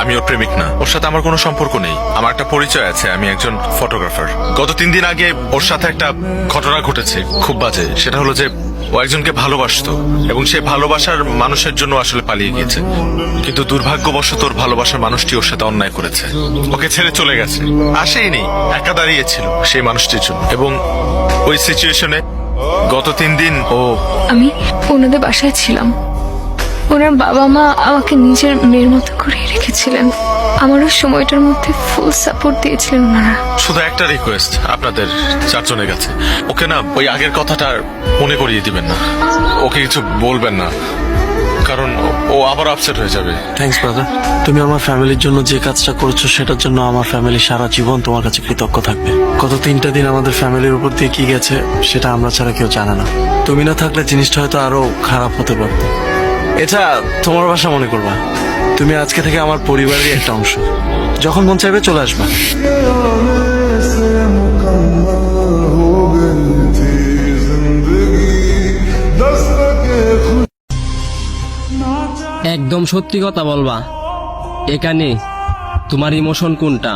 আমি ওর প্রেমিক না, ওর সাথে আমার কোনো সম্পর্ক নেই। আমার একটা পরিচয় আছে, আমি একজন ফটোগ্রাফার। গত 3 দিন আগে ওর সাথে একটা ঘটনা ঘটেছে, খুব বাজে। সেটা হলো যে ও একজনকে ভালোবাসতো এবং সে ভালোবাসার মানুষের জন্য আসলে পালিয়ে গিয়েছে, কিন্তু দুর্ভাগ্যবশত ওর ভালোবাসার মানুষটি ওর সাথে অন্যায় করেছে, ওকে ছেড়ে চলে গেছে। আসেইনি, একা দাঁড়িয়েছিল সেই মানুষটির জন্য। এবং ওই সিচুয়েশনে গত 3 দিন ও আমি ওনাদের বাসায় ছিলাম। ওনার বাবা মা আমাকে নিজের মেয়ের মতো করে রেখেছিলেন। আমারও সময়টার মধ্যে ফুল সাপোর্ট দিয়েছিলেন ওনারা। শুধু একটা রিকোয়েস্ট আপনাদের 4 জনের কাছে, ওকে না ওই আগের কথাটা মনে করিয়ে দিবেন না, ওকে কিছু বলবেন না, কারণ ও আবার আপসেট হয়ে যাবে। থ্যাঙ্কস ব্রাদার, তুমি আমার ফ্যামিলির জন্য যে কাজটা করেছো সেটার জন্য আমার ফ্যামিলি সারা জীবন তোমার কাছে কৃতজ্ঞ থাকবে। গত 3টা দিন আমাদের ফ্যামিলির উপর দিয়ে কি গেছে সেটা আমরা ছাড়া কেউ জানে না। তুমি না থাকলে জিনিসটা হয়তো আরো খারাপ হতে পারত। এটা তোমার বাসা মনে করবা, তুমি আজকে থেকে আমার পরিবারেরই একটা অংশ। যখন মন চাইবে চলে আসবা। একদম সত্যি কথা বলবা, এখানে তোমার ইমোশন কোনটা?